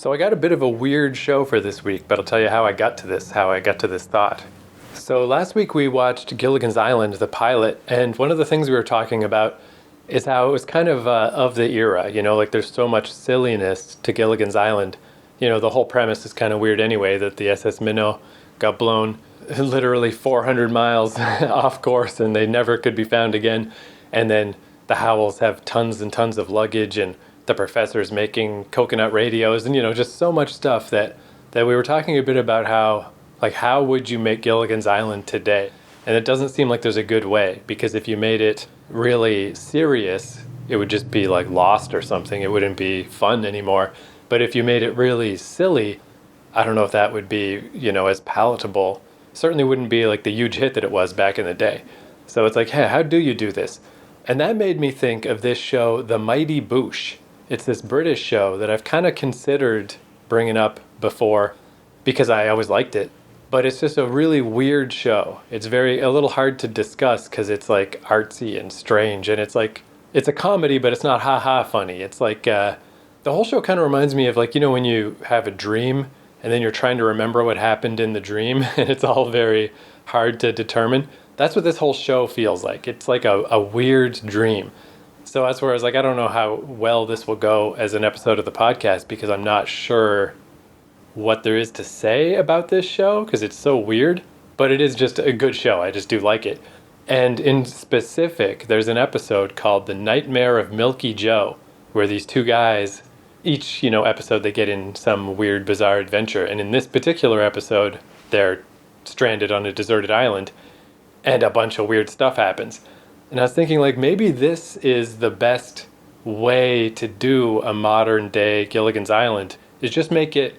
So I got a bit of a weird show for this week, but I'll tell you how I got to this thought. So last week we watched Gilligan's Island, the pilot, and one of the things we were talking about is how it was kind of the era, like there's so much silliness to Gilligan's Island. The whole premise is kind of weird anyway, that the SS Minnow got blown literally 400 miles off course and they never could be found again. And then the Howells have tons and tons of luggage, and the professor's making coconut radios, and just so much stuff that we were talking a bit about how would you make Gilligan's Island today? And it doesn't seem like there's a good way, because if you made it really serious, it would just be like Lost or something. It wouldn't be fun anymore. But if you made it really silly, I don't know if that would be, as palatable. Certainly wouldn't be like the huge hit that it was back in the day. So it's like, hey, how do you do this? And that made me think of this show, The Mighty Boosh. It's this British show that I've kind of considered bringing up before because I always liked it. But it's just a really weird show. It's a little hard to discuss because it's like artsy and strange. And it's a comedy, but it's not ha-ha funny. It's like, the whole show kind of reminds me of when you have a dream and then you're trying to remember what happened in the dream and it's all very hard to determine. That's what this whole show feels like. It's like a weird dream. So that's where I was like, I don't know how well this will go as an episode of the podcast because I'm not sure what there is to say about this show because it's so weird. But it is just a good show. I just do like it. And in specific, there's an episode called The Nightmare of Milky Joe, where these two guys, each, episode, they get in some weird, bizarre adventure. And in this particular episode, they're stranded on a deserted island and a bunch of weird stuff happens. And I was thinking, maybe this is the best way to do a modern day Gilligan's Island, is just make it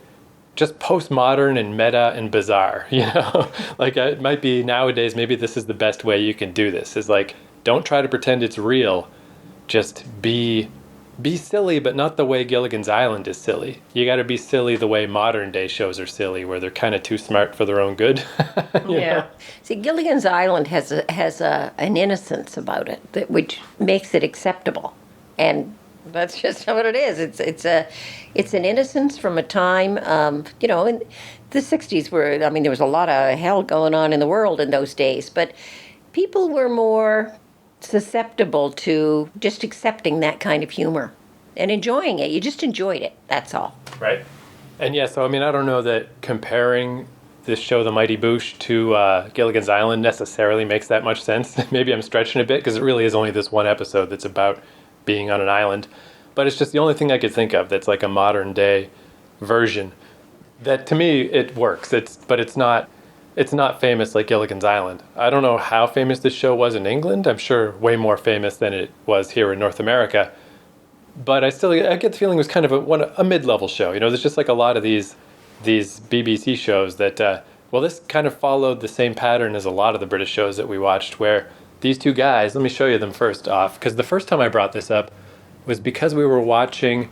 just postmodern and meta and bizarre, it might be nowadays, maybe this is the best way you can do this, is don't try to pretend it's real, just be silly, but not the way Gilligan's Island is silly. You got to be silly the way modern day shows are silly, where they're kind of too smart for their own good. Yeah. See, Gilligan's Island has an innocence about it which makes it acceptable, and that's just what it is. It's an innocence from a time, in the 60s where, there was a lot of hell going on in the world in those days, but people were more susceptible to just accepting that kind of humor and enjoying it. You just enjoyed it, that's all. Right. And yeah, so I don't know that comparing this show, The Mighty Boosh, to Gilligan's Island necessarily makes that much sense. Maybe I'm stretching a bit because it really is only this one episode that's about being on an island. But it's just the only thing I could think of that's like a modern day version that to me it works. But it's not famous like Gilligan's Island. I don't know how famous this show was in England. I'm sure way more famous than it was here in North America. But I get the feeling it was kind of a mid-level show. There's just a lot of these BBC shows that, this kind of followed the same pattern as a lot of the British shows that we watched, where these two guys, let me show you them first off, because the first time I brought this up was because we were watching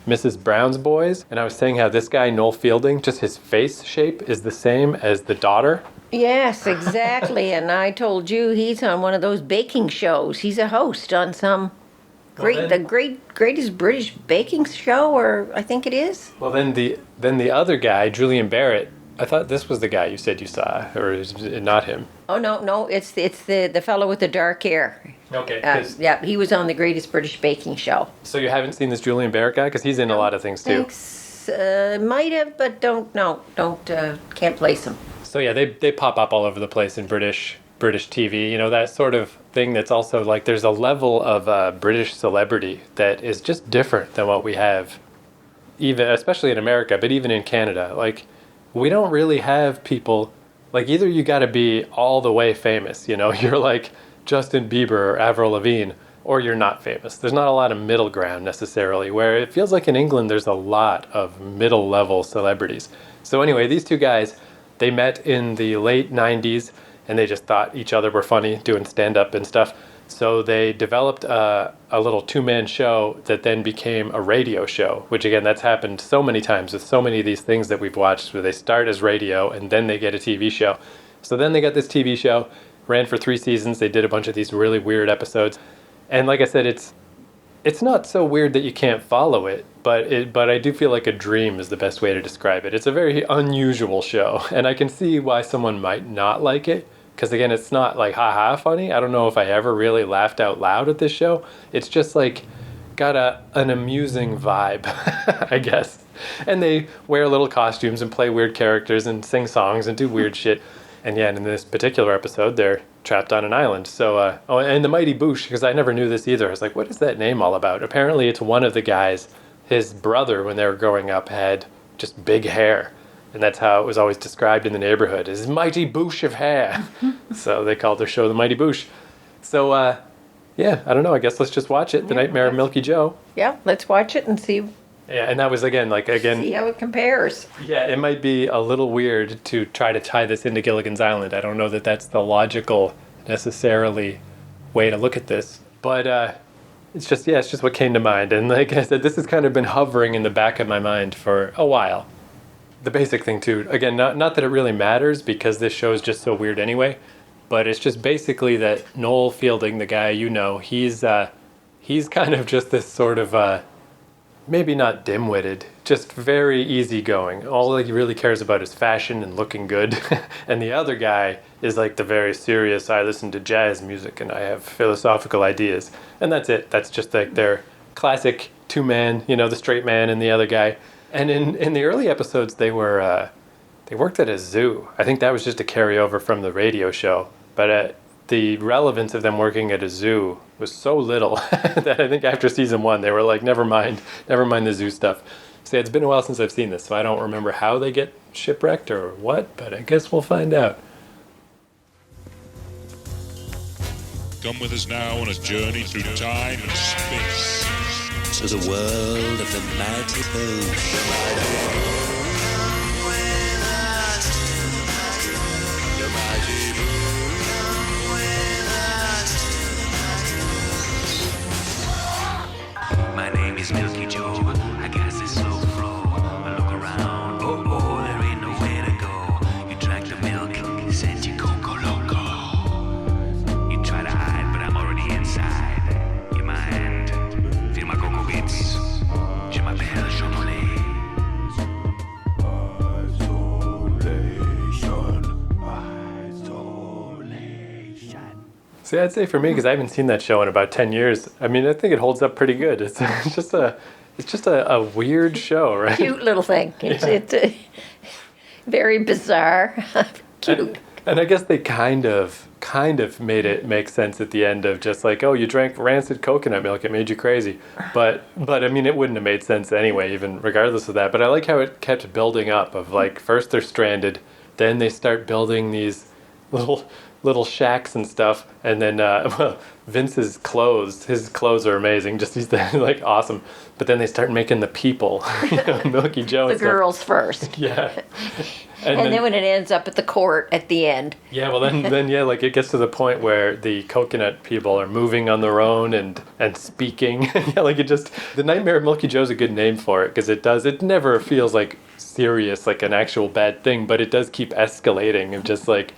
Mrs. Brown's Boys, and I was saying how this guy, Noel Fielding, just his face shape is the same as the daughter. Yes, exactly. And I told you he's on one of those baking shows. He's a host on some greatest British baking show, or I think it is. Well, then the other guy, Julian Barrett, I thought this was the guy you said you saw, or is it not him? Oh no, it's the fellow with the dark hair. Okay. Yeah, he was on the Greatest British Baking Show. So you haven't seen this Julian Barrett guy? Because he's in a lot of things too. Might have, but can't place him. So yeah, they pop up all over the place in British TV. That sort of thing that's also there's a level of British celebrity that is just different than what we have, even especially in America, but even in Canada. We don't really have people, either you got to be all the way famous, you're like Justin Bieber or Avril Lavigne, or you're not famous. There's not a lot of middle ground necessarily, where it feels like in England there's a lot of middle level celebrities. So anyway, these two guys, they met in the late 90s and they just thought each other were funny doing stand-up and stuff. So they developed a little two-man show that then became a radio show, which again, that's happened so many times with so many of these things that we've watched, where they start as radio and then they get a TV show. So then they got this TV show, ran for 3 seasons. They did a bunch of these really weird episodes. And like I said, it's it's not so weird that you can't follow it, but I do feel like a dream is the best way to describe it. It's a very unusual show, and I can see why someone might not like it, because again, it's not like haha funny. I don't know if I ever really laughed out loud at this show. It's just like got an amusing vibe, I guess. And they wear little costumes and play weird characters and sing songs and do weird shit. And yeah, and in this particular episode, they're trapped on an island. So, oh, and the Mighty Boosh, because I never knew this either. I was like, what is that name all about? Apparently, it's one of the guys, his brother, when they were growing up, had just big hair. And that's how it was always described in the neighborhood, as Mighty Boosh of hair. So they called their show the Mighty Boosh. So, yeah, I don't know. I guess let's just watch it. The Nightmare of Milky Joe. Yeah, let's watch it and see Yeah, and that was see how it compares. Yeah, it might be a little weird to try to tie this into Gilligan's Island. I don't know that that's the logical, necessarily, way to look at this. But it's just what came to mind. And like I said, this has kind of been hovering in the back of my mind for a while. The basic thing too, again, not that it really matters because this show is just so weird anyway, but it's just basically that Noel Fielding, the guy you know, he's kind of just this sort of maybe not dim-witted, just very easygoing. All he really cares about is fashion and looking good. And the other guy is like the very serious, I listen to jazz music and I have philosophical ideas. And that's it. That's just like their classic two-man, the straight man and the other guy. And in the early episodes, they worked at a zoo. I think that was just a carryover from the radio show. But the relevance of them working at a zoo was so little that I think after season 1 they were like, never mind the zoo stuff. See, it's been a while since I've seen this, so I don't remember how they get shipwrecked or what, but I guess we'll find out. Come with us now on a journey through time and space to the world of the Mighty Boosh. My name is Milky Joe. I got this slow flow. I look around. Oh, there ain't nowhere to go. You drank the milk, sent you Coco Loco. You try to hide, but I'm already inside your mind. Feel my Coco bits. Je m'appelle Chocolat. See, I'd say for me, because I haven't seen that show in about 10 years, I mean, I think it holds up pretty good. It's just a weird show, right? Cute little thing. It's very bizarre. Cute. And I guess they kind of made it make sense at the end of just like, oh, you drank rancid coconut milk, it made you crazy. But I mean, it wouldn't have made sense anyway, even regardless of that. But I like how it kept building up of like, first they're stranded, then they start building these little shacks and stuff, and then Vince's clothes, his clothes are amazing, just he's like awesome. But then they start making the people, Milky Joe. The girls first. Yeah. And then when it ends up at the court at the end. Yeah, well then yeah, like it gets to the point where the coconut people are moving on their own and speaking. Yeah, like the Nightmare of Milky Joe's a good name for it, because it never feels like serious, like an actual bad thing, but it does keep escalating and just like.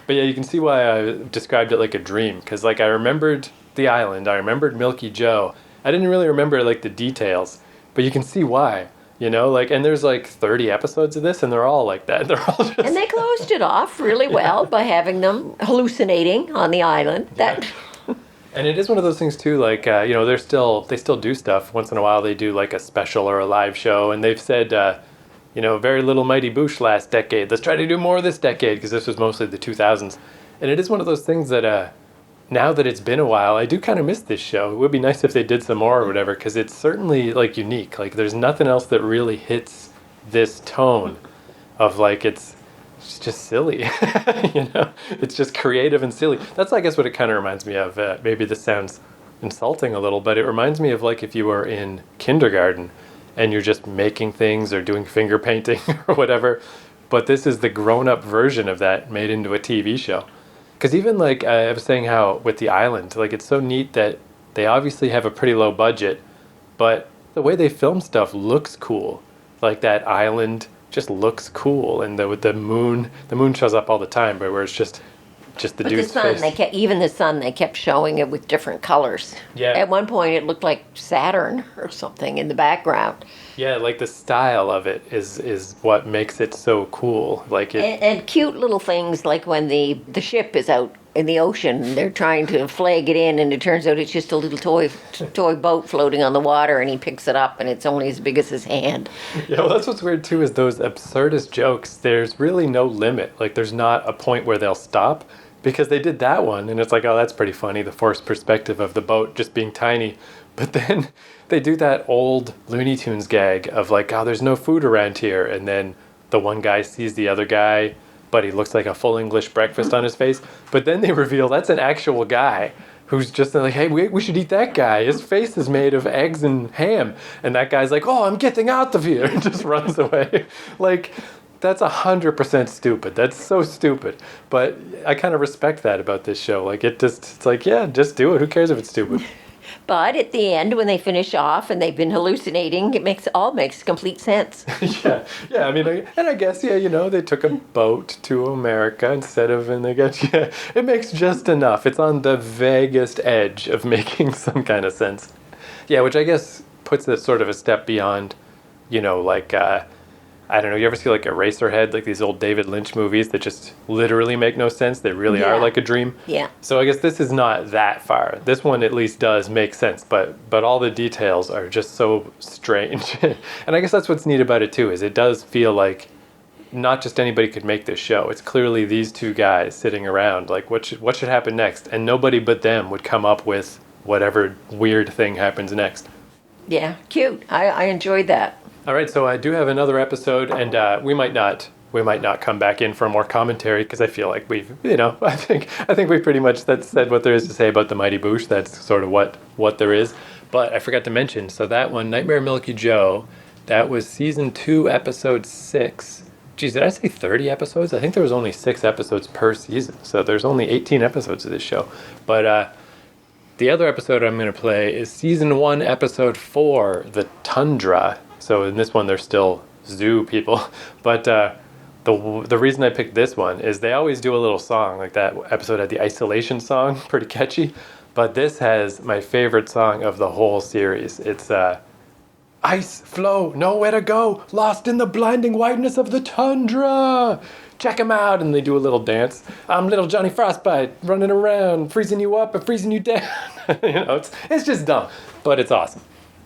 But yeah, you can see why I described it like a dream, because like I remembered the island, I remembered Milky Joe. I didn't really remember like the details, but you can see why, like, and there's like 30 episodes of this, and they're all like that. They're all just. And they closed it off really well by having them hallucinating on the island. That. And it is one of those things too, like they still do stuff once in a while. They do like a special or a live show, and they've said. Very little Mighty Boosh last decade. Let's try to do more this decade, because this was mostly the 2000s. And it is one of those things that, now that it's been a while, I do kind of miss this show. It would be nice if they did some more or whatever, because it's certainly, like, unique. Like, there's nothing else that really hits this tone of, like, it's just silly. It's just creative and silly. That's, I guess, what it kind of reminds me of. Maybe this sounds insulting a little, but it reminds me of, like, if you were in kindergarten and you're just making things or doing finger painting or whatever. But this is the grown-up version of that made into a TV show. Because even like I was saying how with the island, like it's so neat that they obviously have a pretty low budget, but the way they film stuff looks cool. Like that island just looks cool. And with the moon shows up all the time, but where it's just just the But the dude's sun, face. even the sun, they kept showing it with different colors. Yeah. At one point, it looked like Saturn or something in the background. Yeah, like the style of it is what makes it so cool. Like it. And cute little things like when the ship is out in the ocean, and they're trying to flag it in, and it turns out it's just a little toy boat floating on the water, and he picks it up, and it's only as big as his hand. Yeah, well, that's what's weird too is those absurdist jokes. There's really no limit. Like there's not a point where they'll stop because they did that one, and it's like, oh, that's pretty funny. The forced perspective of the boat just being tiny, but then they do that old Looney Tunes gag of like, oh, there's no food around here, and then the one guy sees the other guy, but he looks like a full English breakfast on his face. But then they reveal that's an actual guy who's just like, hey, we should eat that guy. His face is made of eggs and ham. And that guy's like, oh, I'm getting out of here, and just runs away. Like, that's 100% stupid. That's so stupid. But I kind of respect that about this show. Like, it's like, yeah, just do it. Who cares if it's stupid? But at the end, when they finish off and they've been hallucinating, it makes complete sense. Yeah. I mean, I guess, yeah, they took a boat to America instead of, and they got, yeah, it makes just enough. It's on the vaguest edge of making some kind of sense. Yeah, which I guess puts it sort of a step beyond, like, I don't know, you ever see like Eraserhead, like these old David Lynch movies that just literally make no sense? They really are like a dream. Yeah. So I guess this is not that far. This one at least does make sense, but all the details are just so strange. And I guess that's what's neat about it too, is it does feel like not just anybody could make this show. It's clearly these two guys sitting around, like what should happen next? And nobody but them would come up with whatever weird thing happens next. Yeah, cute. I enjoyed that. All right, so I do have another episode, and we might not come back in for more commentary because I feel like we've, I think we pretty much said what there is to say about the Mighty Boosh. That's sort of what there is. But I forgot to mention, so that one, Nightmare Milky Joe, that was season 2, episode 6. Geez, did I say 30 episodes? I think there was only 6 episodes per season, so there's only 18 episodes of this show. But the other episode I'm going to play is season 1, episode 4, The Tundra. So in this one, they're still zoo people. But the reason I picked this one is they always do a little song. Like that episode had the Isolation song, pretty catchy. But this has my favorite song of the whole series. It's Ice Flow, Nowhere to Go, Lost in the Blinding Whiteness of the Tundra. Check them out. And they do a little dance. I'm little Johnny Frostbite, running around, freezing you up and freezing you down. It's just dumb, but it's awesome.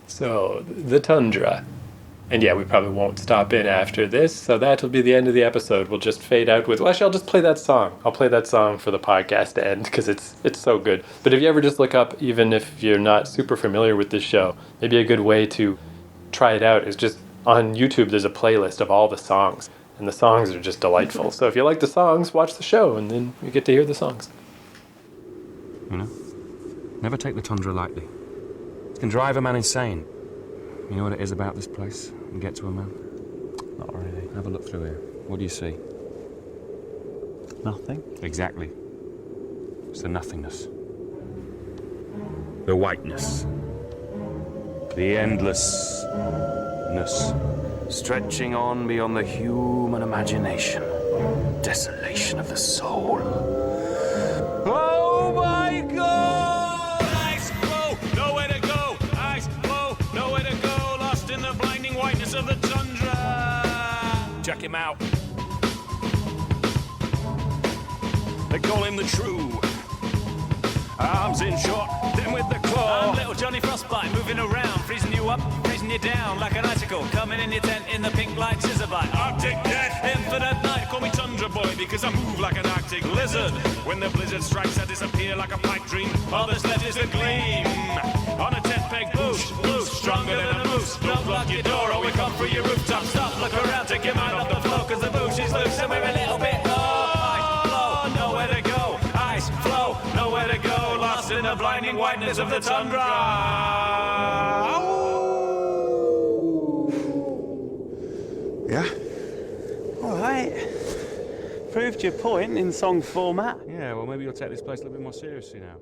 So, the Tundra. And yeah, we probably won't stop in after this, so that'll be the end of the episode. We'll just fade out with, well, actually, I'll just play that song. I'll play that song for the podcast to end, because it's so good. But if you ever just look up, even if you're not super familiar with this show, maybe a good way to try it out is just, on YouTube, there's a playlist of all the songs. And the songs are just delightful. So if you like the songs, watch the show, and then you get to hear the songs. Never take the Tundra lightly. It can drive a man insane. You know what it is about this place and get to a man? Not really. Have a look through here. What do you see? Nothing. Exactly. It's the nothingness. The whiteness. The endlessness. Stretching on beyond the human imagination. Desolation of the soul. Oh my God! Ice flow, nowhere to go. Ice flow, nowhere to go. Lost in the blinding whiteness of the tundra. Check him out. They call him the True. Arms in short, then with the claw. I'm little Johnny Frostbite, moving around, freezing you up, freezing you down like an icicle. Coming in your tent in the pink light scissor bite. Arctic death, infinite night. Call me Tundra Boy because I move like an Arctic lizard. When the blizzard strikes, I disappear like a pipe dream. All that's left is a gleam. On a 10-peg boosh, stronger than a moose. Don't lock your door or we come for your rooftop. Stop, look around, take your mind off the floor, cause the boosh is loose and we're a little bit low. Ice flow, nowhere to go. Ice flow, nowhere to go. Lost in the blinding whiteness of the tundra. Yeah? All right. Proved your point in song format. Yeah, well, maybe you'll take this place a little bit more seriously now.